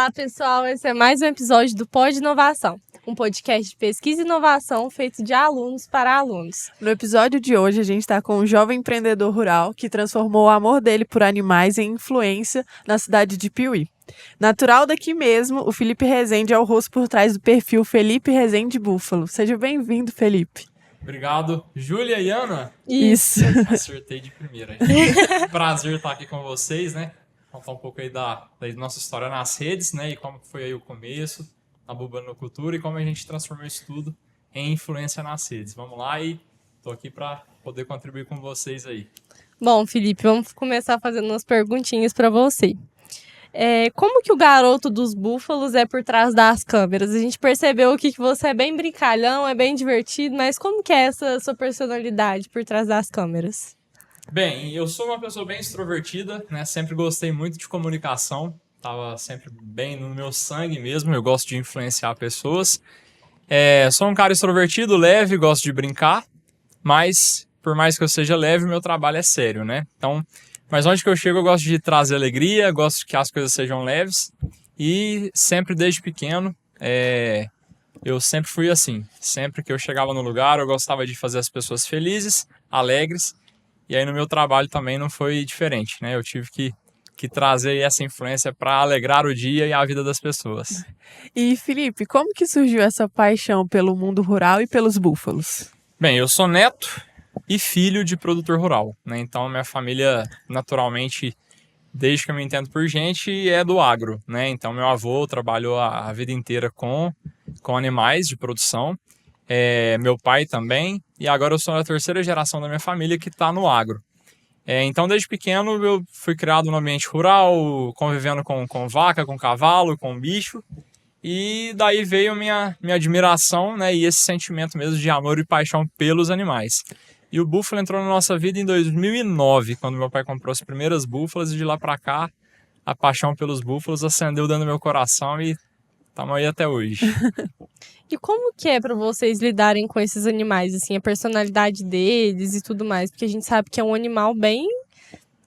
Olá, pessoal. Esse é mais um episódio do Pod Inovação, um podcast de pesquisa e inovação feito de alunos para alunos. No episódio de hoje, a gente está com um jovem empreendedor rural que transformou o amor dele por animais em influência na cidade de Piuí. Natural daqui mesmo, o Felipe Rezende é o rosto por trás do perfil Felipe Rezende Búfalo. Seja bem-vindo, Felipe. Obrigado. Júlia e Ana? Isso. Acertei de primeira. Prazer estar aqui com vocês, né? Contar um pouco aí da nossa história nas redes, né? E como foi aí o começo da Bubanocultura e como a gente transformou isso tudo em influência nas redes. Vamos lá e tô aqui para poder contribuir com vocês aí. Bom, Felipe, vamos começar fazendo umas perguntinhas para você. Como que o garoto dos búfalos é por trás das câmeras? A gente percebeu aqui que você é bem brincalhão, é bem divertido, mas como que é essa sua personalidade por trás das câmeras? Bem, eu sou uma pessoa bem extrovertida, né? Sempre gostei muito de comunicação, tava sempre bem no meu sangue mesmo, eu gosto de influenciar pessoas. Sou um cara extrovertido, leve, gosto de brincar, mas por mais que eu seja leve, meu trabalho é sério, né? Então, mas onde que eu chego eu gosto de trazer alegria, gosto que as coisas sejam leves e sempre desde pequeno eu sempre fui assim. Sempre que eu chegava no lugar eu gostava de fazer as pessoas felizes, alegres. E aí no meu trabalho também não foi diferente, né? Eu tive que trazer essa influência para alegrar o dia e a vida das pessoas. E, Felipe, como que surgiu essa paixão pelo mundo rural e pelos búfalos? Bem, eu sou neto e filho de produtor rural, né? Então minha família, naturalmente, desde que eu me entendo por gente, é do agro, né? Então meu avô trabalhou a vida inteira com animais de produção. Meu pai também, e agora eu sou a terceira geração da minha família que está no agro. Então, desde pequeno, eu fui criado no ambiente rural, convivendo com vaca, com cavalo, com bicho, e daí veio minha admiração, né, e esse sentimento mesmo de amor e paixão pelos animais. E o búfalo entrou na nossa vida em 2009, quando meu pai comprou as primeiras búfalas, e de lá para cá, a paixão pelos búfalos acendeu dentro do meu coração e estamos aí até hoje. E como que é para vocês lidarem com esses animais, assim, a personalidade deles e tudo mais? Porque a gente sabe que é um animal bem,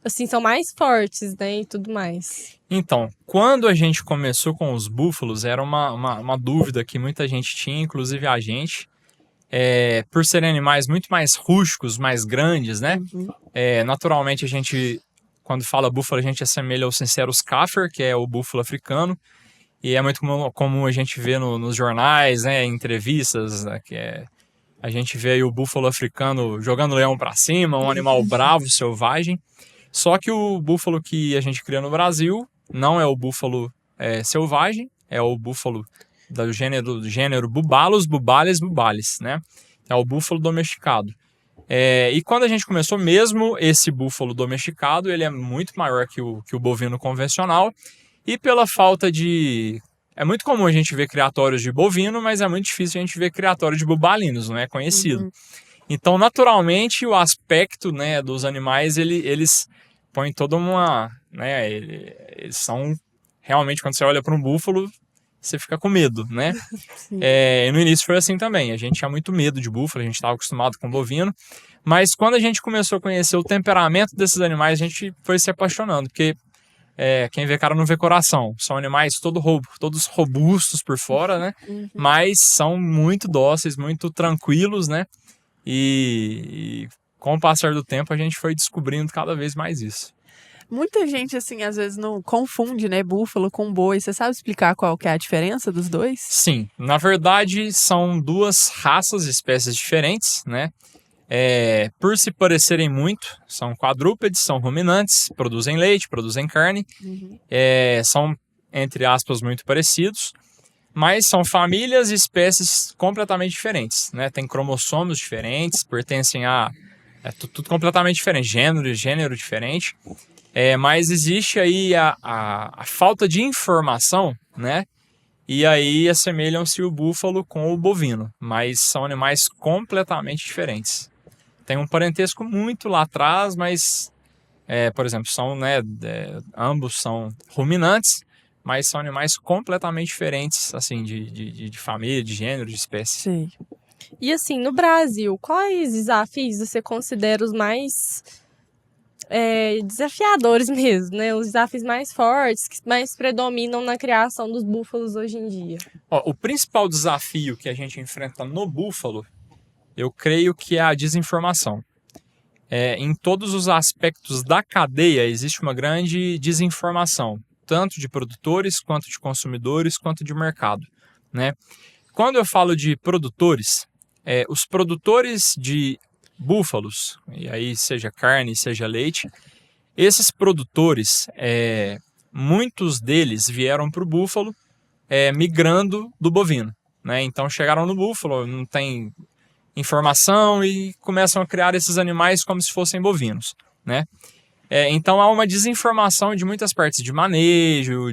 assim, são mais fortes, né, e tudo mais. Então, quando a gente começou com os búfalos, era uma dúvida que muita gente tinha, inclusive a gente, por serem animais muito mais rústicos, mais grandes, né? Uhum. Naturalmente, a gente, quando fala búfalo, a gente assemelha ao Sinceros Kafir, que é o búfalo africano, e é muito comum a gente ver nos jornais, né, em entrevistas, né, a gente vê aí o búfalo africano jogando leão para cima, um animal bravo, selvagem. Só que o búfalo que a gente cria no Brasil não é o búfalo selvagem, é o búfalo do gênero Bubálus, Bubales, né? É o búfalo domesticado. E quando a gente começou mesmo, esse búfalo domesticado, ele é muito maior que o bovino convencional. E pela falta de... É muito comum a gente ver criatórios de bovino, mas é muito difícil a gente ver criatório de bubalinos, não é conhecido. Uhum. Então, naturalmente, o aspecto, né, dos animais, eles põem toda uma... Né, eles são... Realmente, quando você olha para um búfalo, você fica com medo, né? E no início foi assim também. A gente tinha muito medo de búfalo, a gente estava acostumado com bovino. Mas quando a gente começou a conhecer o temperamento desses animais, a gente foi se apaixonando, porque... quem vê cara não vê coração. São animais todos robustos por fora, né? Uhum. Mas são muito dóceis, muito tranquilos, né? E com o passar do tempo a gente foi descobrindo cada vez mais isso. Muita gente, assim, às vezes não confunde, né, búfalo com boi. Você sabe explicar qual que é a diferença dos dois? Sim, na verdade são duas raças, espécies diferentes, né? Por se parecerem muito, são quadrúpedes, são ruminantes, produzem leite, produzem carne, Uhum. são, entre aspas, muito parecidos, mas são famílias e espécies completamente diferentes, né? Tem cromossomos diferentes, pertencem a... tudo completamente diferente, gênero diferente, mas existe aí a falta de informação, né? E aí assemelham-se o búfalo com o bovino, mas são animais completamente diferentes. Tem um parentesco muito lá atrás, mas, por exemplo, ambos são ruminantes, mas são animais completamente diferentes, assim, de família, de gênero, de espécie. Sim. E assim, no Brasil, quais desafios você considera os mais desafiadores mesmo, né? Os desafios mais fortes, que mais predominam na criação dos búfalos hoje em dia. O principal desafio que a gente enfrenta no búfalo, eu creio que é a desinformação. Em todos os aspectos da cadeia existe uma grande desinformação, tanto de produtores, quanto de consumidores, quanto de mercado, né? Quando eu falo de produtores, os produtores de búfalos, e aí seja carne, seja leite, esses produtores, muitos deles vieram para o búfalo migrando do bovino, né? Então chegaram no búfalo, não tem informação e começam a criar esses animais como se fossem bovinos, né? Então há uma desinformação de muitas partes de manejo,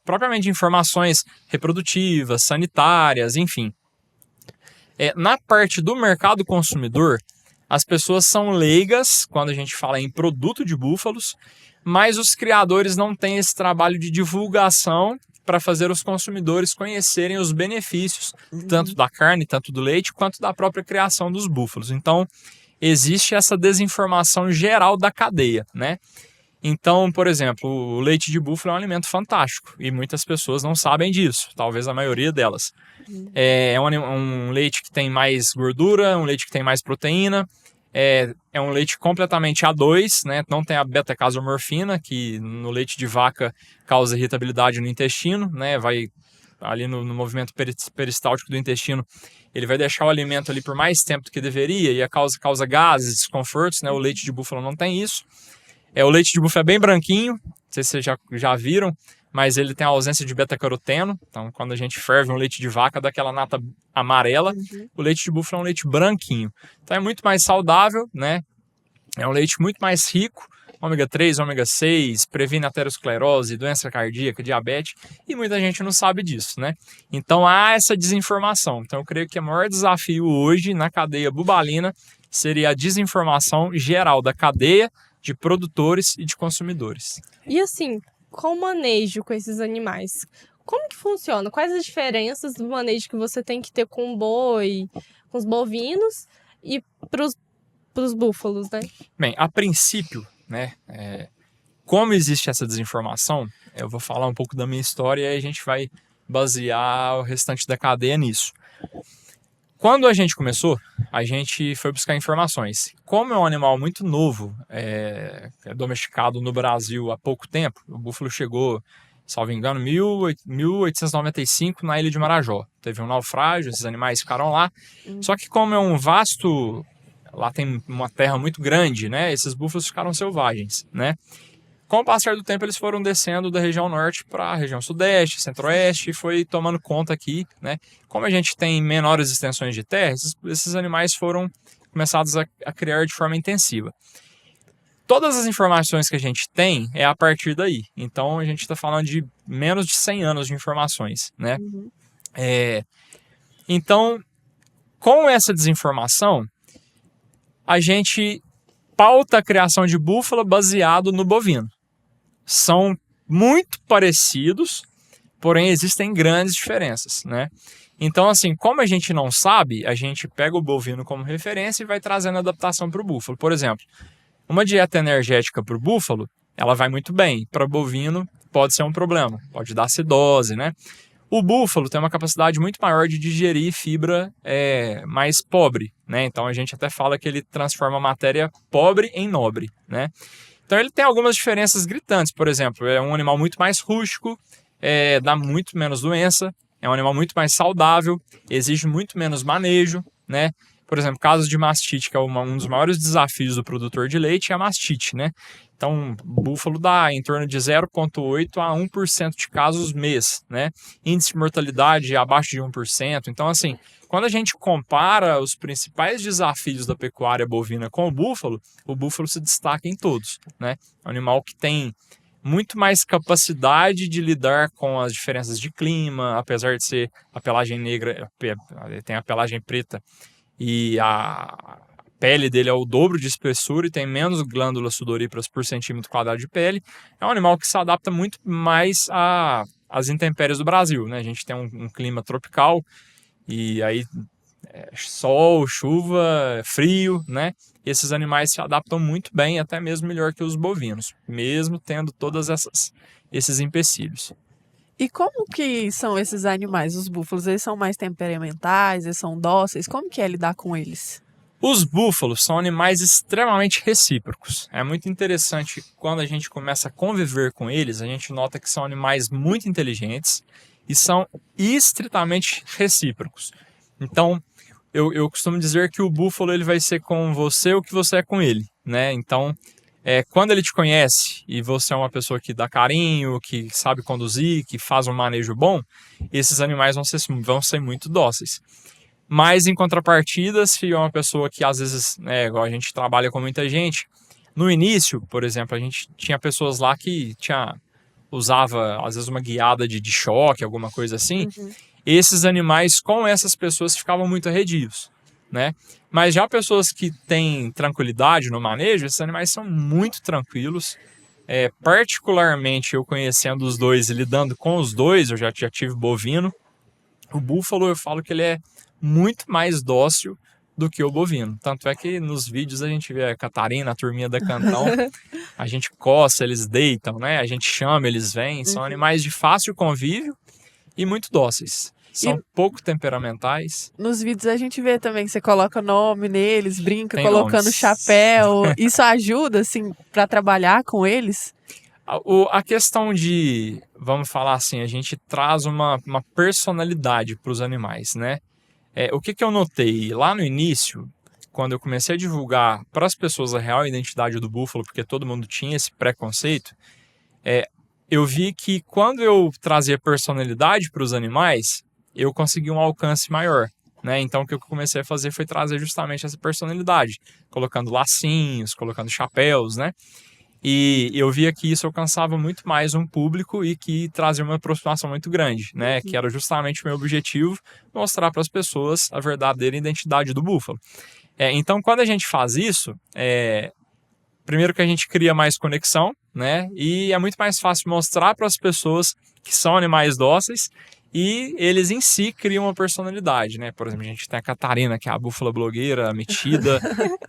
propriamente de informações reprodutivas, sanitárias, enfim. Na parte do mercado consumidor, as pessoas são leigas quando a gente fala em produto de búfalos, mas os criadores não têm esse trabalho de divulgação para fazer os consumidores conhecerem os benefícios, tanto da carne, tanto do leite, quanto da própria criação dos búfalos. Então, existe essa desinformação geral da cadeia, né? Então, por exemplo, o leite de búfalo é um alimento fantástico e muitas pessoas não sabem disso, talvez a maioria delas. É um leite que tem mais gordura, um leite que tem mais proteína, é um leite completamente A2, né? Não tem a beta-casomorfina, que no leite de vaca causa irritabilidade no intestino, né? Vai ali no movimento peristáltico do intestino, ele vai deixar o alimento ali por mais tempo do que deveria e causa gases, desconfortos, né? O leite de búfalo não tem isso. O leite de búfalo é bem branquinho, não sei se vocês já viram, mas ele tem a ausência de beta-caroteno. Então, quando a gente ferve um leite de vaca, dá aquela nata amarela. O leite de búfalo é um leite branquinho. Então, é muito mais saudável, né? É um leite muito mais rico, ômega 3, ômega 6, previne aterosclerose, doença cardíaca, diabetes, e muita gente não sabe disso, né? Então, há essa desinformação. Então, eu creio que o maior desafio hoje na cadeia bubalina seria a desinformação geral da cadeia de produtores e de consumidores. E assim, com o manejo com esses animais, como que funciona? Quais as diferenças do manejo que você tem que ter com o boi, com os bovinos e para os búfalos, né? Bem, a princípio, né, como existe essa desinformação, eu vou falar um pouco da minha história e aí a gente vai basear o restante da cadeia nisso. Quando a gente começou, a gente foi buscar informações. Como é um animal muito novo, é domesticado no Brasil há pouco tempo, o búfalo chegou, salvo engano, em 1895 na Ilha de Marajó. Teve um naufrágio, esses animais ficaram lá. Só que como é um vasto... Lá tem uma terra muito grande, né? Esses búfalos ficaram selvagens, né? Com o passar do tempo, eles foram descendo da região norte para a região sudeste, centro-oeste e foi tomando conta aqui, né? Como a gente tem menores extensões de terra, esses animais foram começados a criar de forma intensiva. Todas as informações que a gente tem é a partir daí. Então, a gente está falando de menos de 100 anos de informações, né? Então, com essa desinformação, a gente pauta a criação de búfalo baseado no bovino. São muito parecidos, porém existem grandes diferenças, né? Então, assim, como a gente não sabe, a gente pega o bovino como referência e vai trazendo adaptação para o búfalo. Por exemplo, uma dieta energética para o búfalo, ela vai muito bem. Para o bovino, pode ser um problema, pode dar acidose, né? O búfalo tem uma capacidade muito maior de digerir fibra mais pobre, né? Então a gente até fala que ele transforma a matéria pobre em nobre, né? Então ele tem algumas diferenças gritantes. Por exemplo, é um animal muito mais rústico, dá muito menos doença, é um animal muito mais saudável, exige muito menos manejo, né? Por exemplo, casos de mastite, que é um dos maiores desafios do produtor de leite, é a mastite, né? Então, o búfalo dá em torno de 0,8% a 1% de casos mês, né? Índice de mortalidade abaixo de 1%. Então, assim, quando a gente compara os principais desafios da pecuária bovina com o búfalo se destaca em todos, né? É um animal que tem muito mais capacidade de lidar com as diferenças de clima, apesar de ser a pelagem negra, tem a pelagem preta, e a pele dele é o dobro de espessura e tem menos glândulas sudoríparas por centímetro quadrado de pele. É um animal que se adapta muito mais às intempéries do Brasil, né? A gente tem um clima tropical e aí sol, chuva, frio, né? Esses animais se adaptam muito bem, até mesmo melhor que os bovinos, mesmo tendo todos esses empecilhos. E como que são esses animais, os búfalos? Eles são mais temperamentais, eles são dóceis? Como que é lidar com eles? Os búfalos são animais extremamente recíprocos. É muito interessante quando a gente começa a conviver com eles, a gente nota que são animais muito inteligentes e são estritamente recíprocos. Então, eu costumo dizer que o búfalo ele vai ser com você o que você é com ele, né? Então, quando ele te conhece e você é uma pessoa que dá carinho, que sabe conduzir, que faz um manejo bom, esses animais vão ser muito dóceis. Mas, em contrapartida, se é uma pessoa que às vezes, igual a gente trabalha com muita gente, no início, por exemplo, a gente tinha pessoas lá que usava às vezes uma guiada de choque, alguma coisa assim. Esses animais com essas pessoas ficavam muito arredios, né? Mas já pessoas que têm tranquilidade no manejo, esses animais são muito tranquilos. Particularmente eu conhecendo os dois e lidando com os dois, eu já tive bovino. O búfalo eu falo que ele é muito mais dócil do que o bovino. Tanto é que nos vídeos a gente vê a Catarina, a turminha da Cantão, a gente coça, eles deitam, né? A gente chama, eles vêm. São animais de fácil convívio e muito dóceis. São pouco temperamentais. Nos vídeos a gente vê também que você coloca nome neles, brinca, Tem colocando nomes. chapéu. Isso ajuda, assim, para trabalhar com eles? A questão de, vamos falar assim, a gente traz uma personalidade para os animais, né? O que eu notei lá no início, quando eu comecei a divulgar para as pessoas a real identidade do búfalo, porque todo mundo tinha esse preconceito, eu vi que quando eu trazia personalidade para os animais, eu consegui um alcance maior, né? Então o que eu comecei a fazer foi trazer justamente essa personalidade, colocando lacinhos, colocando chapéus, né? E eu via que isso alcançava muito mais um público e que trazia uma aproximação muito grande, né? Que era justamente o meu objetivo, mostrar para as pessoas a verdadeira identidade do búfalo. Então, quando a gente faz isso, primeiro que a gente cria mais conexão, né? E é muito mais fácil mostrar para as pessoas que são animais dóceis e eles em si criam uma personalidade, né? Por exemplo, a gente tem a Catarina, que é a búfala blogueira metida,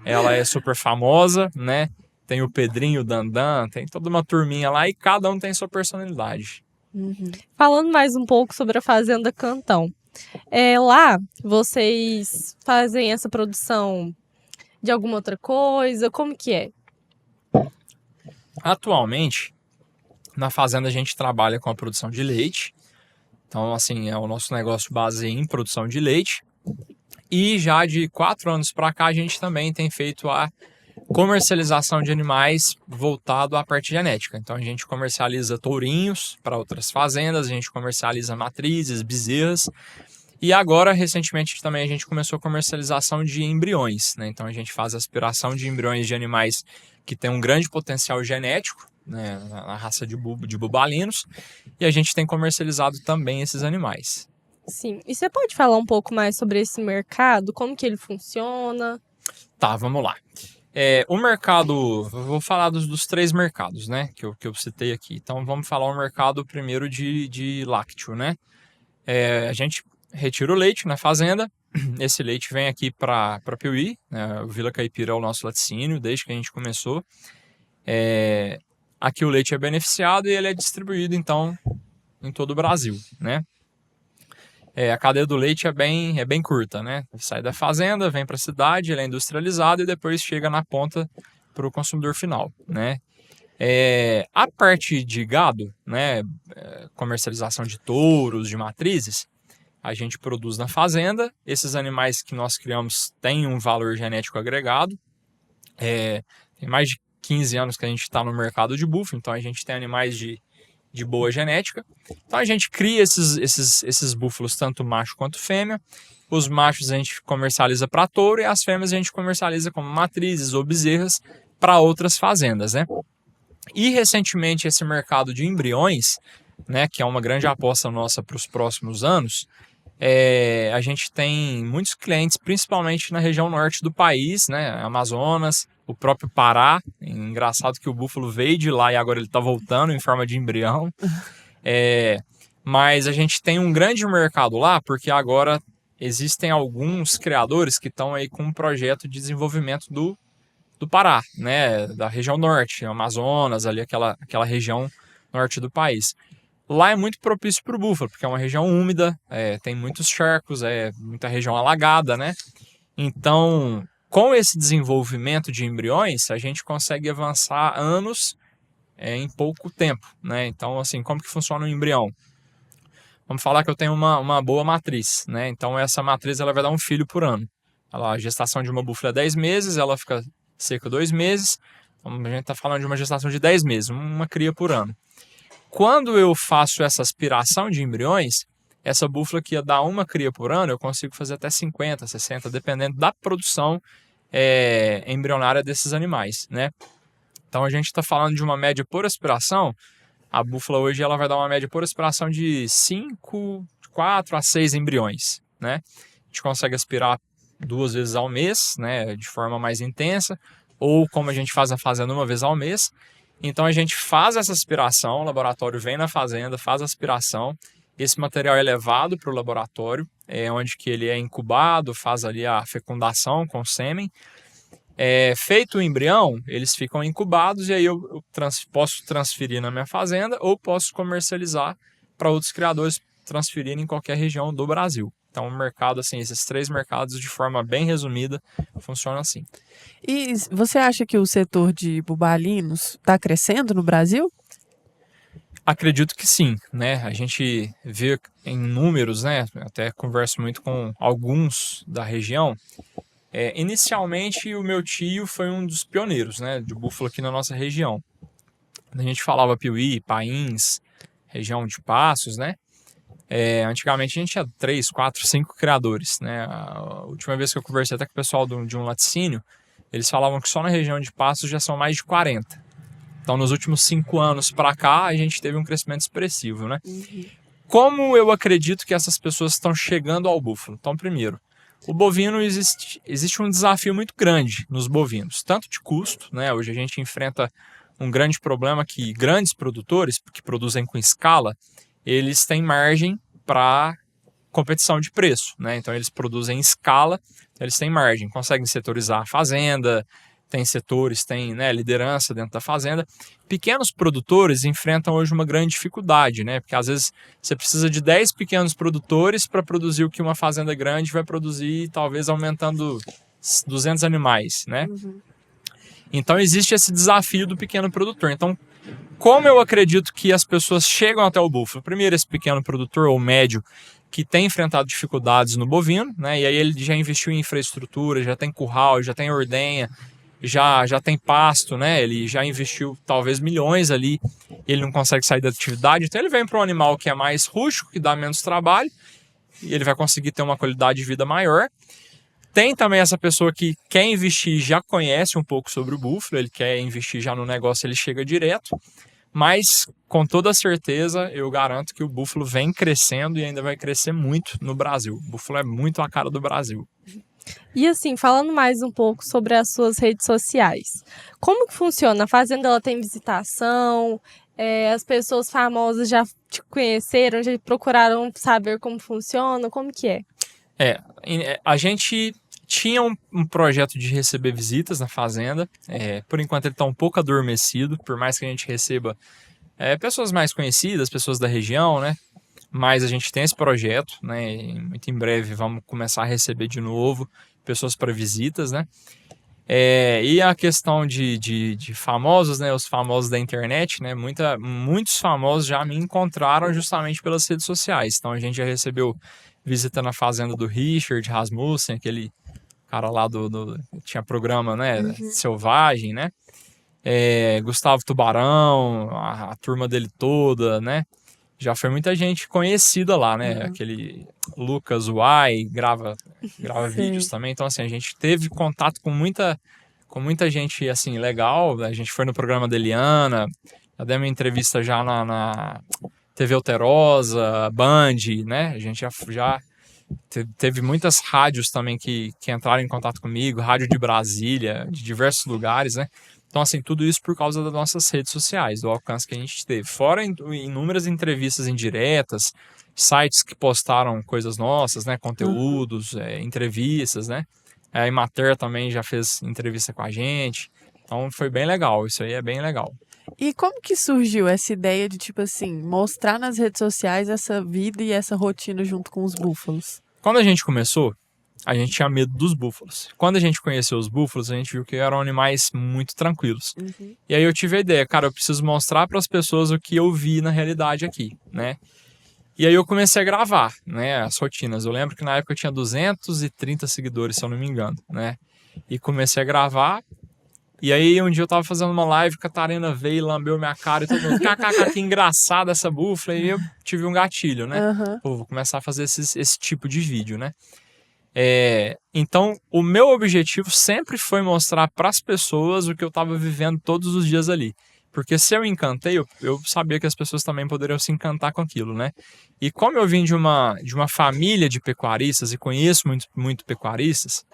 ela é super famosa, né? Tem o Pedrinho, o Dandan, tem toda uma turminha lá e cada um tem sua personalidade. Falando mais um pouco sobre a Fazenda Cantão. Lá, vocês fazem essa produção de alguma outra coisa? Como que é? Atualmente, na fazenda a gente trabalha com a produção de leite. Então, assim, o nosso negócio base em produção de leite. E já de 4 anos para cá, a gente também tem feito a comercialização de animais voltado à parte genética. Então, a gente comercializa tourinhos para outras fazendas, a gente comercializa matrizes, bezerras. E agora, recentemente, também a gente começou a comercialização de embriões, né? Então, a gente faz aspiração de embriões de animais que têm um grande potencial genético, né, na raça de bubalinos, e a gente tem comercializado também esses animais. Sim. E você pode falar um pouco mais sobre esse mercado? Como que ele funciona? Tá, vamos lá. O mercado, vou falar dos 3 mercados, né, que eu citei aqui. Então, vamos falar o mercado primeiro de lácteo, né? A gente retira o leite na fazenda, esse leite vem aqui para Piuí, né? O Vila Caipira é o nosso laticínio, desde que a gente começou. Aqui o leite é beneficiado e ele é distribuído, então, em todo o Brasil, né? A cadeia do leite é bem curta, né? Sai da fazenda, vem para a cidade, ele é industrializado e depois chega na ponta para o consumidor final, né? A parte de gado, né? Comercialização de touros, de matrizes, a gente produz na fazenda. Esses animais que nós criamos têm um valor genético agregado. Tem mais de 15 anos que a gente está no mercado de búfalo, então a gente tem animais de boa genética. Então a gente cria esses búfalos, tanto macho quanto fêmea. Os machos a gente comercializa para touro e as fêmeas a gente comercializa como matrizes ou bezerras para outras fazendas, né? E recentemente esse mercado de embriões, né, que é uma grande aposta nossa para os próximos anos, a gente tem muitos clientes, principalmente na região norte do país, né, Amazonas, o próprio Pará. Engraçado que o búfalo veio de lá e agora ele está voltando em forma de embrião. Mas a gente tem um grande mercado lá, porque agora existem alguns criadores que estão aí com um projeto de desenvolvimento do Pará, né, da região norte, Amazonas, ali aquela região norte do país. Lá é muito propício para o búfalo, porque é uma região úmida, tem muitos charcos, muita região alagada, né? Então, com esse desenvolvimento de embriões, a gente consegue avançar anos em pouco tempo, né? Então, assim, como que funciona um embrião? Vamos falar que eu tenho uma boa matriz, né? Então, essa matriz ela vai dar um filho por ano. A gestação de uma búfala é 10 meses, ela fica seca 2 meses. Então, a gente está falando de uma gestação de 10 meses, uma cria por ano. Quando eu faço essa aspiração de embriões, essa búfala que ia dar uma cria por ano, eu consigo fazer até 50, 60, dependendo da produção embrionária desses animais, né? Então, a gente está falando de uma média por aspiração. A búfala hoje ela vai dar uma média por aspiração de 4 a 6 embriões, né? A gente consegue aspirar 2 vezes ao mês, né, de forma mais intensa, ou como a gente faz na fazenda 1 vez ao mês. Então a gente faz essa aspiração, o laboratório vem na fazenda, faz a aspiração, esse material é levado para o laboratório, onde que ele é incubado, faz ali a fecundação com sêmen. Feito o embrião, eles ficam incubados e aí eu posso transferir na minha fazenda ou posso comercializar para outros criadores transferirem em qualquer região do Brasil. Então, o mercado, assim, esses 3 mercados, de forma bem resumida, funcionam assim. E você acha que o setor de bubalinos está crescendo no Brasil? Acredito que sim, né? A gente vê em números, né? Até converso muito com alguns da região. Inicialmente, o meu tio foi um dos pioneiros, né, de búfalo aqui na nossa região. Quando a gente falava Piuí, Pains, região de Passos, né? Antigamente a gente tinha 3, 4, 5 criadores, né? A última vez que eu conversei até com o pessoal de um laticínio, eles falavam que só na região de Passos já são mais de 40. Então, nos últimos 5 anos para cá, a gente teve um crescimento expressivo, né? Uhum. Como eu acredito que essas pessoas estão chegando ao búfalo? Então, primeiro, o bovino existe um desafio muito grande nos bovinos, tanto de custo, né? Hoje a gente enfrenta um grande problema que grandes produtores, que produzem com escala, eles têm margem para competição de preço, né? Então eles produzem em escala, eles têm margem, conseguem setorizar a fazenda, tem setores, tem, né, liderança dentro da fazenda. Pequenos produtores enfrentam hoje uma grande dificuldade, né? Porque às vezes você precisa de 10 pequenos produtores para produzir o que uma fazenda grande vai produzir, talvez aumentando 200 animais, né? Uhum. Então existe esse desafio do pequeno produtor. Então, como eu acredito que as pessoas chegam até o búfalo? Primeiro, esse pequeno produtor ou médio que tem enfrentado dificuldades no bovino, né? E aí ele já investiu em infraestrutura, já tem curral, já tem ordenha, já tem pasto, né? Ele já investiu talvez milhões ali, ele não consegue sair da atividade, então ele vem para um animal que é mais rústico, que dá menos trabalho, e ele vai conseguir ter uma qualidade de vida maior. Tem também essa pessoa que quer investir, já conhece um pouco sobre o búfalo, ele quer investir já no negócio, ele chega direto, mas com toda certeza eu garanto que o búfalo vem crescendo e ainda vai crescer muito no Brasil. O búfalo é muito a cara do Brasil. E assim, falando mais um pouco sobre as suas redes sociais, como que funciona? A fazenda ela tem visitação, as pessoas famosas já te conheceram, já procuraram saber como funciona, como que é? A gente tinha um projeto de receber visitas na fazenda, por enquanto ele está um pouco adormecido, por mais que a gente receba pessoas mais conhecidas, pessoas da região, né? Mas a gente tem esse projeto, né? E muito em breve vamos começar a receber de novo pessoas para visitas, né? E a questão de famosos, né? Os famosos da internet, né? Muitos famosos já me encontraram justamente pelas redes sociais. Então a gente já recebeu visita na fazenda do Richard Rasmussen, aquele cara lá tinha programa, né? Uhum. Selvagem, né? Gustavo Tubarão, a turma dele toda, né? Já foi muita gente conhecida lá, né? Uhum. Aquele Lucas Uai grava vídeos também. Então, assim, a gente teve contato com muita gente, assim, legal. A gente foi no programa da Eliana, já deu uma entrevista já na TV Alterosa, Band, né? A gente já teve muitas rádios também que entraram em contato comigo, rádio de Brasília, de diversos lugares, né? Então, assim, tudo isso por causa das nossas redes sociais, do alcance que a gente teve. Fora inúmeras entrevistas indiretas, sites que postaram coisas nossas, né? Conteúdos, entrevistas, né? A Emater também já fez entrevista com a gente. Então foi bem legal, isso aí é bem legal. E como que surgiu essa ideia de, tipo assim, mostrar nas redes sociais essa vida e essa rotina junto com os búfalos? Quando a gente começou, a gente tinha medo dos búfalos. Quando a gente conheceu os búfalos, a gente viu que eram animais muito tranquilos. E aí eu tive a ideia, cara, eu preciso mostrar para as pessoas o que eu vi na realidade aqui, né? E aí eu comecei a gravar, né, as rotinas. Eu lembro que na época eu tinha 230 seguidores, se eu não me engano, né? E comecei a gravar. E aí um dia eu tava fazendo uma live, Catarina veio e lambeu minha cara e todo mundo, kkk, que engraçada essa búfala. E eu tive um gatilho, né? Pô, vou começar a fazer esse tipo de vídeo, né? Então, o meu objetivo sempre foi mostrar para as pessoas o que eu estava vivendo todos os dias ali. Porque se eu encantei, eu sabia que as pessoas também poderiam se encantar com aquilo, né? E como eu vim de uma família de pecuaristas e conheço muito pecuaristas,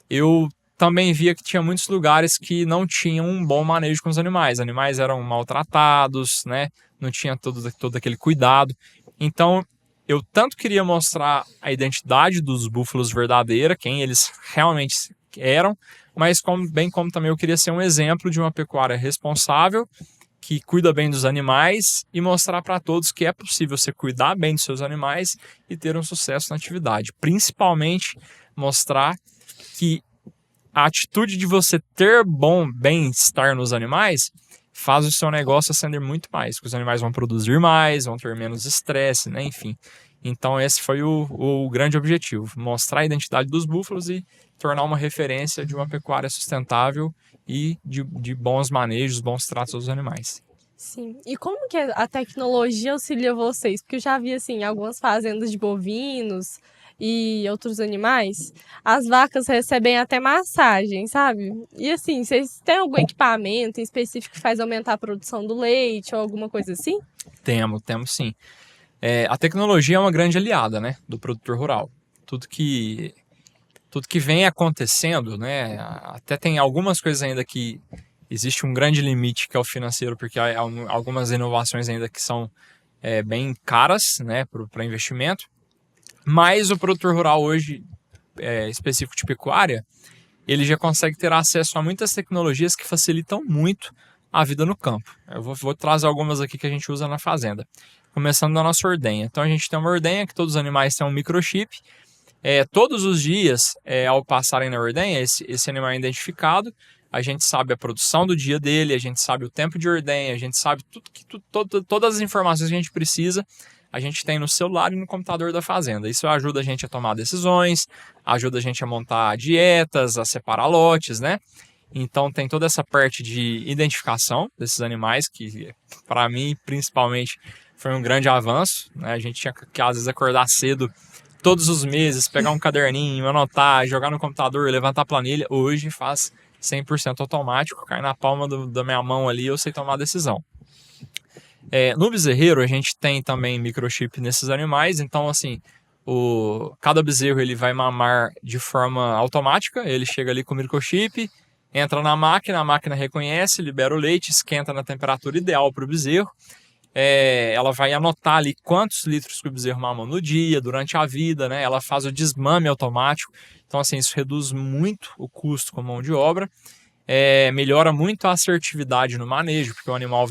eu também via que tinha muitos lugares que não tinham um bom manejo com os animais. Animais eram maltratados, né? Não tinha todo aquele cuidado. Então, eu tanto queria mostrar a identidade dos búfalos verdadeira, quem eles realmente eram, mas bem como também eu queria ser um exemplo de uma pecuária responsável, que cuida bem dos animais e mostrar para todos que é possível você cuidar bem dos seus animais e ter um sucesso na atividade. Principalmente mostrar que a atitude de você ter bem-estar nos animais faz o seu negócio ascender muito mais, porque os animais vão produzir mais, vão ter menos estresse, né? Enfim. Então esse foi o grande objetivo, mostrar a identidade dos búfalos e tornar uma referência de uma pecuária sustentável e de bons manejos, bons tratos aos animais. Sim. E como que a tecnologia auxilia vocês? Porque eu já vi, assim, algumas fazendas de bovinos e outros animais, as vacas recebem até massagem, sabe? E assim, vocês têm algum equipamento em específico que faz aumentar a produção do leite ou alguma coisa assim? Temos sim. A tecnologia é uma grande aliada, né, do produtor rural. Tudo que vem acontecendo, né, até tem algumas coisas ainda que existe um grande limite que é o financeiro, porque há algumas inovações ainda que são bem caras, né, para investimento. Mas o produtor rural hoje, específico de pecuária, ele já consegue ter acesso a muitas tecnologias que facilitam muito a vida no campo. Eu vou trazer algumas aqui que a gente usa na fazenda. Começando da nossa ordenha. Então a gente tem uma ordenha que todos os animais têm um microchip. Todos os dias, ao passarem na ordenha, esse animal é identificado. A gente sabe a produção do dia dele, a gente sabe o tempo de ordenha, a gente sabe todas as informações que a gente precisa. A gente tem no celular e no computador da fazenda. Isso ajuda a gente a tomar decisões, ajuda a gente a montar dietas, a separar lotes, né? Então tem toda essa parte de identificação desses animais, que para mim, principalmente, foi um grande avanço, né? A gente tinha que às vezes acordar cedo todos os meses, pegar um caderninho, anotar, jogar no computador, levantar a planilha. Hoje faz 100% automático, cai na palma da minha mão ali, eu sei tomar a decisão. No bezerreiro a gente tem também microchip nesses animais, então assim, cada bezerro ele vai mamar de forma automática, ele chega ali com o microchip, entra na máquina, a máquina reconhece, libera o leite, esquenta na temperatura ideal para o bezerro, ela vai anotar ali quantos litros que o bezerro mamou no dia, durante a vida, né? Ela faz o desmame automático, então assim, isso reduz muito o custo com mão de obra. Melhora muito a assertividade no manejo, porque o animal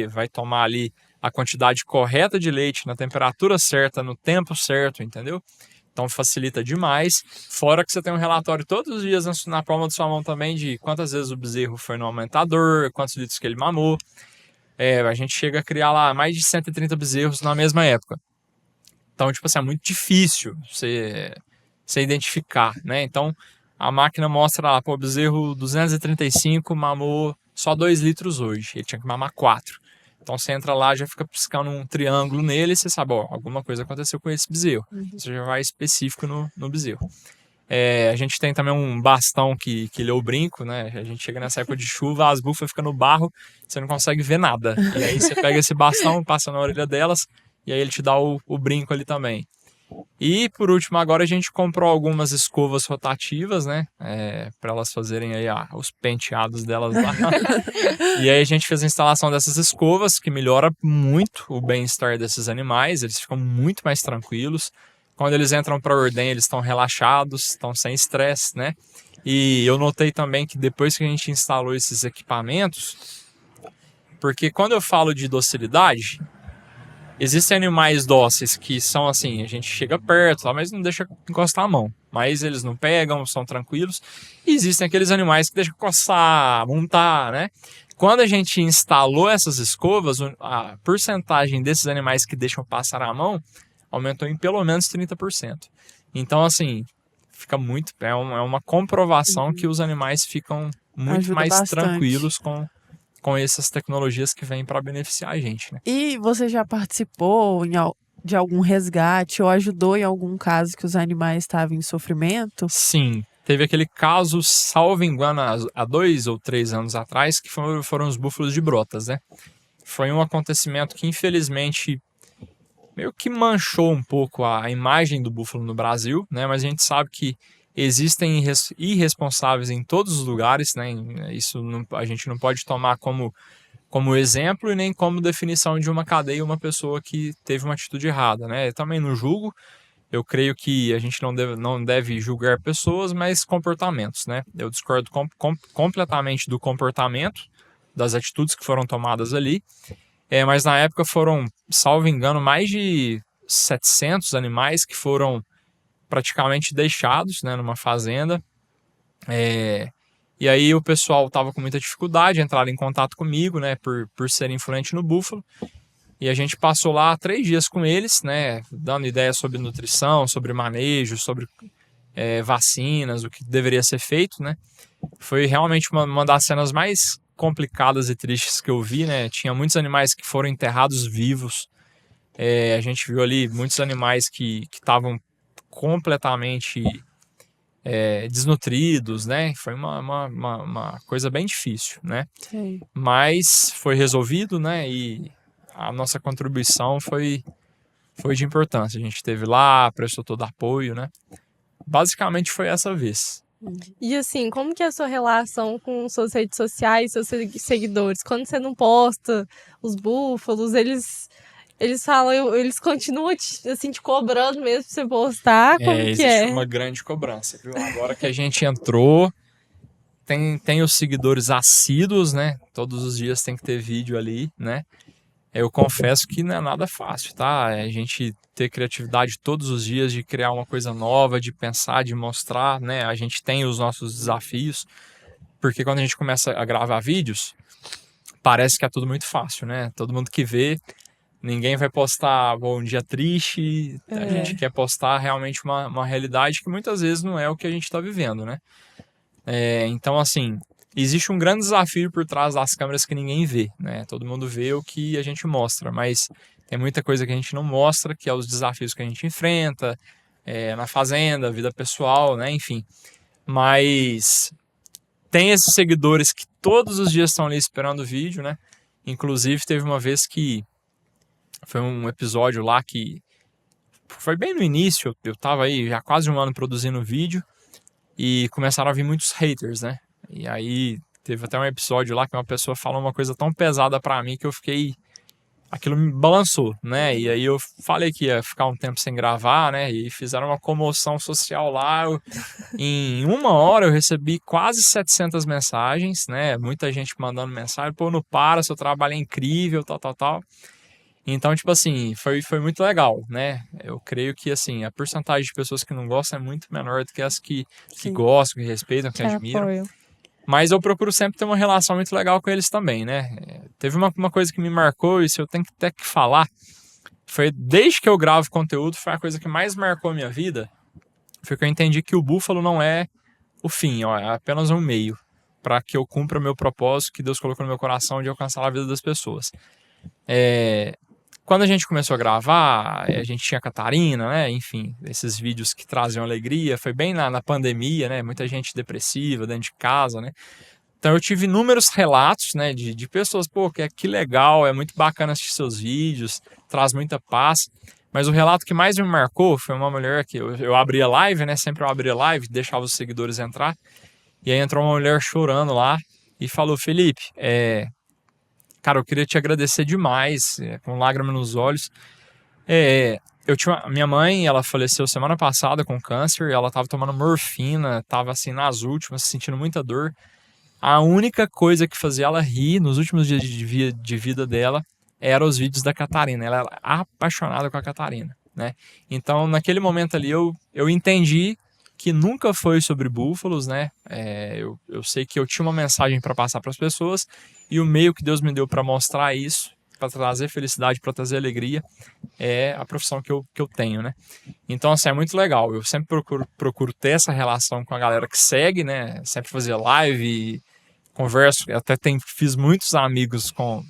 vai tomar ali a quantidade correta de leite na temperatura certa, no tempo certo, entendeu? Então facilita demais, fora que você tem um relatório todos os dias na palma da sua mão também de quantas vezes o bezerro foi no aumentador, quantos litros que ele mamou. A gente chega a criar lá mais de 130 bezerros na mesma época. Então, tipo assim, é muito difícil você identificar, né? Então, a máquina mostra lá, o bezerro 235 mamou só 2 litros hoje. Ele tinha que mamar 4. Então você entra lá, já fica piscando um triângulo nele e você sabe, alguma coisa aconteceu com esse bezerro. Você já vai específico no bezerro. A gente tem também um bastão que ele é o brinco, né? A gente chega nessa época de chuva, as búfalas ficam no barro, você não consegue ver nada. E aí você pega esse bastão, passa na orelha delas, e aí ele te dá o brinco ali também. E, por último, agora a gente comprou algumas escovas rotativas, né? Para elas fazerem aí os penteados delas lá. E aí a gente fez a instalação dessas escovas, que melhora muito o bem-estar desses animais. Eles ficam muito mais tranquilos. Quando eles entram para a ordenha, eles estão relaxados, estão sem estresse, né? E eu notei também que depois que a gente instalou esses equipamentos, porque quando eu falo de docilidade, existem animais dóceis que são assim, a gente chega perto, mas não deixa encostar a mão. Mas eles não pegam, são tranquilos. E existem aqueles animais que deixam coçar, montar, né? Quando a gente instalou essas escovas, a porcentagem desses animais que deixam passar a mão aumentou em pelo menos 30%. Então, assim, fica muito... É uma comprovação que os animais ficam muito Ajuda mais bastante. tranquilos com essas tecnologias que vêm para beneficiar a gente, né? E você já participou de algum resgate ou ajudou em algum caso que os animais estavam em sofrimento? Sim, teve aquele caso, salvo engano, há 2 ou 3 anos atrás, que foram os búfalos de Brotas, né? Foi um acontecimento que, infelizmente, meio que manchou um pouco a imagem do búfalo no Brasil, né? Mas a gente sabe que existem irresponsáveis em todos os lugares, né? Isso a gente não pode tomar como exemplo e nem como definição de uma cadeia uma pessoa que teve uma atitude errada, né? Eu também não julgo, eu creio que a gente não deve julgar pessoas, mas comportamentos, né? Eu discordo completamente do comportamento, das atitudes que foram tomadas ali, mas na época foram, salvo engano, mais de 700 animais que foram praticamente deixados, né, numa fazenda. E aí o pessoal estava com muita dificuldade, entraram em contato comigo, né, por ser influente no búfalo. E a gente passou lá 3 dias com eles, né, dando ideias sobre nutrição, sobre manejo, sobre vacinas, o que deveria ser feito, né. Foi realmente uma das cenas mais complicadas e tristes que eu vi, né. Tinha muitos animais que foram enterrados vivos. A gente viu ali muitos animais que estavam completamente desnutridos, né? Foi uma coisa bem difícil, né? Sei. Mas foi resolvido, né? E a nossa contribuição foi de importância. A gente esteve lá, prestou todo apoio, né? Basicamente foi essa vez. E assim, como que é a sua relação com suas redes sociais, seus seguidores? Quando você não posta os búfalos, eles falam, eles continuam assim, te cobrando mesmo pra você postar? Como que Existe é? uma grande cobrança, viu? Agora que a gente entrou, tem os seguidores assíduos, né? Todos os dias tem que ter vídeo ali, né? Eu confesso que não é nada fácil, tá? A gente ter criatividade todos os dias de criar uma coisa nova, de pensar, de mostrar, né? A gente tem os nossos desafios, porque quando a gente começa a gravar vídeos, parece que é tudo muito fácil, né? Todo mundo que vê, ninguém vai postar um dia triste, a gente quer postar realmente uma realidade que muitas vezes não é o que a gente está vivendo, né? Então, assim, existe um grande desafio por trás das câmeras que ninguém vê, né? Todo mundo vê o que a gente mostra, mas tem muita coisa que a gente não mostra, que é os desafios que a gente enfrenta, na fazenda, vida pessoal, né? Enfim. Mas tem esses seguidores que todos os dias estão ali esperando o vídeo, né? Inclusive, teve uma vez que foi um episódio lá que foi bem no início, eu tava aí já quase um ano produzindo vídeo e começaram a vir muitos haters, né? E aí teve até um episódio lá que uma pessoa falou uma coisa tão pesada pra mim que eu fiquei... Aquilo me balançou, né? E aí eu falei que ia ficar um tempo sem gravar, né? E fizeram uma comoção social lá. Em 1 hora eu recebi quase 700 mensagens, né? Muita gente mandando mensagem. Pô, não para, seu trabalho é incrível, tal. Então, tipo assim, foi muito legal, né? Eu creio que, assim, a porcentagem de pessoas que não gostam é muito menor do que as que gostam, que respeitam, que admiram. Apoio. Mas eu procuro sempre ter uma relação muito legal com eles também, né? Teve uma coisa que me marcou, e isso eu tenho até que falar, foi desde que eu gravo conteúdo, foi a coisa que mais marcou a minha vida, foi que eu entendi que o búfalo não é o fim, ó, é apenas um meio para que eu cumpra o meu propósito que Deus colocou no meu coração de alcançar a vida das pessoas. Quando a gente começou a gravar, a gente tinha Catarina, né? Enfim, esses vídeos que traziam alegria. Foi bem na pandemia, né? Muita gente depressiva dentro de casa, né? Então eu tive inúmeros relatos, né? De pessoas, pô, que legal, é muito bacana assistir seus vídeos, traz muita paz. Mas o relato que mais me marcou foi uma mulher que eu abria live, né? Sempre eu abria live, deixava os seguidores entrar. E aí entrou uma mulher chorando lá e falou: Felipe, cara, eu queria te agradecer demais, com lágrimas nos olhos. Minha mãe, ela faleceu semana passada com câncer, ela tava tomando morfina, tava assim nas últimas, sentindo muita dor. A única coisa que fazia ela rir nos últimos dias de vida dela eram os vídeos da Catarina. Ela era apaixonada com a Catarina, né? Então, naquele momento ali, eu entendi que nunca foi sobre búfalos, né? Eu sei que eu tinha uma mensagem para passar para as pessoas e o meio que Deus me deu para mostrar isso, para trazer felicidade, para trazer alegria, é a profissão que eu tenho, né? Então, assim, é muito legal. Eu sempre procuro ter essa relação com a galera que segue, né? Sempre fazer live, converso, até fiz muitos amigos com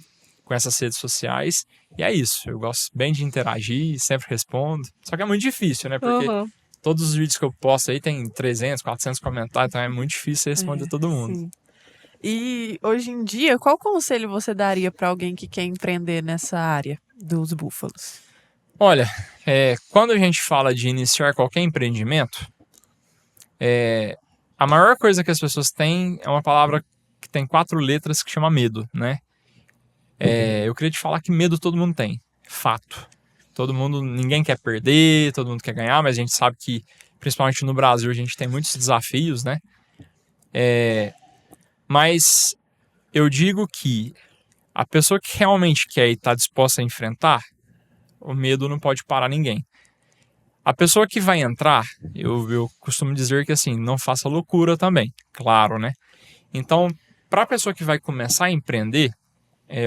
essas redes sociais. E é isso, eu gosto bem de interagir, sempre respondo. Só que é muito difícil, né? Porque todos os vídeos que eu posto aí tem 300, 400 comentários, então é muito difícil responder todo mundo. Sim. E hoje em dia, qual conselho você daria para alguém que quer empreender nessa área dos búfalos? Olha, quando a gente fala de iniciar qualquer empreendimento, a maior coisa que as pessoas têm é uma palavra que tem 4 letras que chama medo, né? Eu queria te falar que medo todo mundo tem, fato. Ninguém quer perder, todo mundo quer ganhar, mas a gente sabe que, principalmente no Brasil, a gente tem muitos desafios, né? Mas eu digo que a pessoa que realmente quer e está disposta a enfrentar, o medo não pode parar ninguém. A pessoa que vai entrar, eu costumo dizer que assim, não faça loucura também, claro, né? Então, para a pessoa que vai começar a empreender,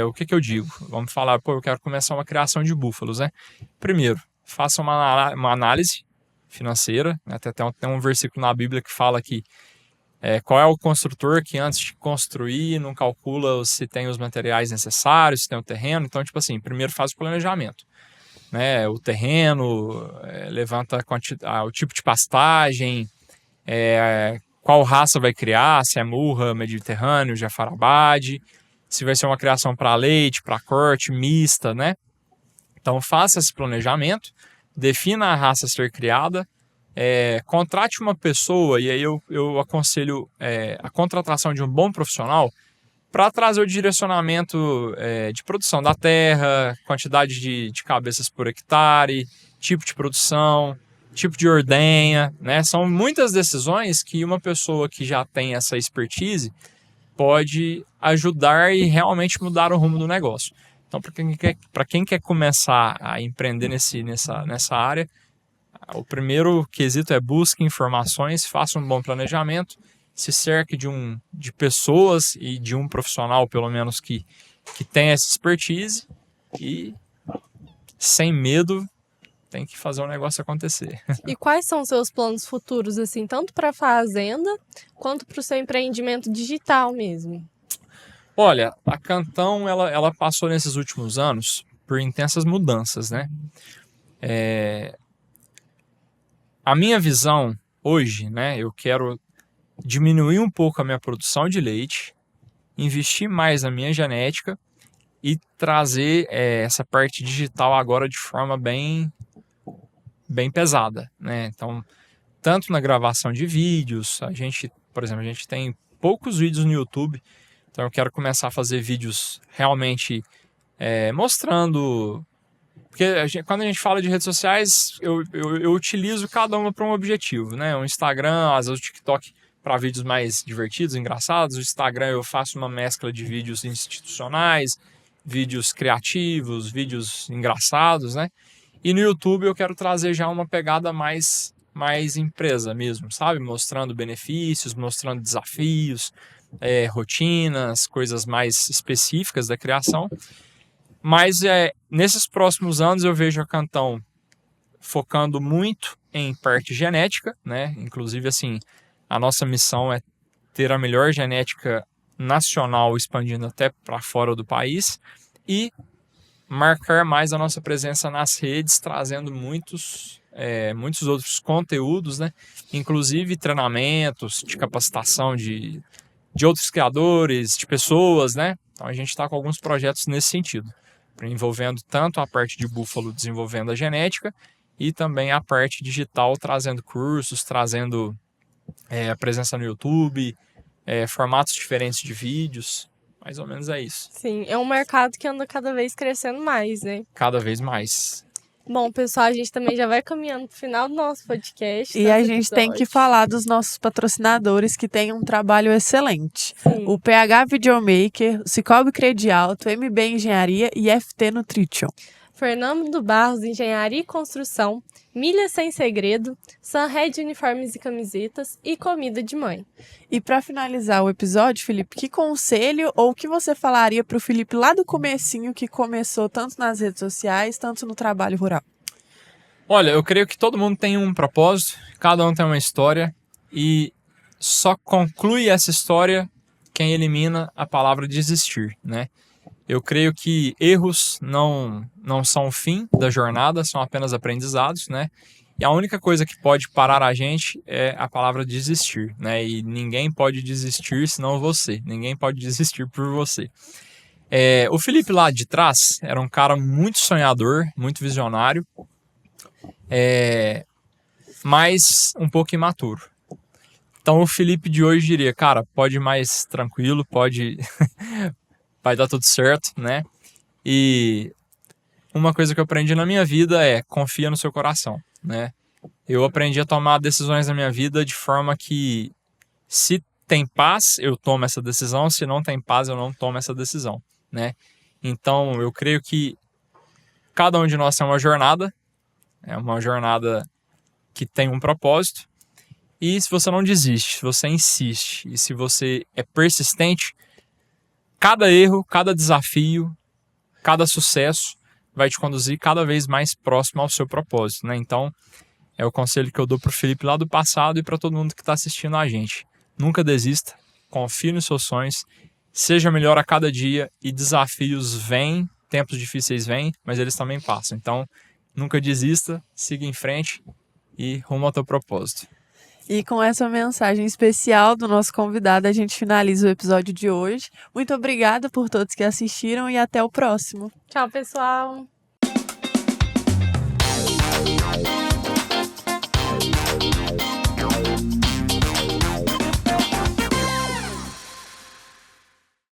o que eu digo? Vamos falar, eu quero começar uma criação de búfalos, né? Primeiro, faça uma análise financeira, né? Até tem um versículo na Bíblia que fala que qual é o construtor que antes de construir não calcula se tem os materiais necessários, se tem o terreno. Então, tipo assim, primeiro faz o planejamento, né? O terreno, levanta o tipo de pastagem, qual raça vai criar, se é Murra, Mediterrâneo, Jafarabade, se vai ser uma criação para leite, para corte, mista, né? Então faça esse planejamento, defina a raça a ser criada, contrate uma pessoa, e aí eu aconselho a contratação de um bom profissional para trazer o direcionamento de produção da terra, quantidade de cabeças por hectare, tipo de produção, tipo de ordenha, né? São muitas decisões que uma pessoa que já tem essa expertise pode ajudar e realmente mudar o rumo do negócio. Então, para quem quer começar a empreender nessa área, o primeiro quesito é busque informações, faça um bom planejamento, se cerque de pessoas e de um profissional, pelo menos, que tenha essa expertise e, sem medo, tem que fazer o negócio acontecer. E quais são os seus planos futuros, assim, tanto para a fazenda quanto para o seu empreendimento digital mesmo? Olha, a Cantão, ela passou nesses últimos anos por intensas mudanças, né? A minha visão hoje, né? Eu quero diminuir um pouco a minha produção de leite, investir mais na minha genética e trazer essa parte digital agora de forma bem pesada, né? Então, tanto na gravação de vídeos, por exemplo, a gente tem poucos vídeos no YouTube, então eu quero começar a fazer vídeos realmente mostrando... Porque quando a gente fala de redes sociais, eu utilizo cada uma para um objetivo, né? O Instagram, às vezes o TikTok para vídeos mais divertidos, engraçados. O Instagram eu faço uma mescla de vídeos institucionais, vídeos criativos, vídeos engraçados, né? E no YouTube eu quero trazer já uma pegada mais empresa mesmo, sabe? Mostrando benefícios, mostrando desafios, rotinas, coisas mais específicas da criação. Mas nesses próximos anos eu vejo a Cantão focando muito em parte genética, né? Inclusive, assim, a nossa missão é ter a melhor genética nacional, expandindo até para fora do país, e marcar mais a nossa presença nas redes, trazendo muitos outros conteúdos, né? Inclusive treinamentos de capacitação de outros criadores, de pessoas, né? Então a gente está com alguns projetos nesse sentido. envolvendo tanto a parte de búfalo desenvolvendo a genética e também a parte digital, trazendo cursos, trazendo a presença no YouTube, formatos diferentes de vídeos. Mais ou menos é isso. Sim, é um mercado que anda cada vez crescendo mais, né? Cada vez mais. Bom, pessoal, a gente também já vai caminhando pro final do nosso podcast. E a gente tem que falar dos nossos patrocinadores que têm um trabalho excelente. Sim. O PH Videomaker, o Cicobi Credialto, MB Engenharia e FT Nutrition. Fernando Barros, Engenharia e Construção, Milha Sem Segredo, Sunhead Uniformes e Camisetas e Comida de Mãe. E para finalizar o episódio, Felipe, que conselho ou o que você falaria para o Felipe lá do comecinho que começou tanto nas redes sociais, tanto no trabalho rural? Olha, eu creio que todo mundo tem um propósito, cada um tem uma história e só conclui essa história quem elimina a palavra desistir, né? Eu creio que erros não são o fim da jornada, são apenas aprendizados, né? E a única coisa que pode parar a gente é a palavra desistir, né? E ninguém pode desistir senão você. Ninguém pode desistir por você. O Felipe lá de trás era um cara muito sonhador, muito visionário, mas um pouco imaturo. Então o Felipe de hoje diria, cara, pode ir mais tranquilo, pode... vai dar tudo certo, né? E uma coisa que eu aprendi na minha vida é confia no seu coração, né? Eu aprendi a tomar decisões na minha vida de forma que se tem paz, eu tomo essa decisão, se não tem paz, eu não tomo essa decisão, né? Então, eu creio que cada um de nós tem uma jornada, é uma jornada que tem um propósito, e se você não desiste, se você insiste, e se você é persistente, cada erro, cada desafio, cada sucesso vai te conduzir cada vez mais próximo ao seu propósito, né? Então, é o conselho que eu dou pro Felipe lá do passado e para todo mundo que está assistindo a gente. Nunca desista, confie nos seus sonhos, seja melhor a cada dia e desafios vêm, tempos difíceis vêm, mas eles também passam. Então, nunca desista, siga em frente e rumo ao teu propósito. E com essa mensagem especial do nosso convidado, a gente finaliza o episódio de hoje. Muito obrigada por todos que assistiram e até o próximo. Tchau, pessoal!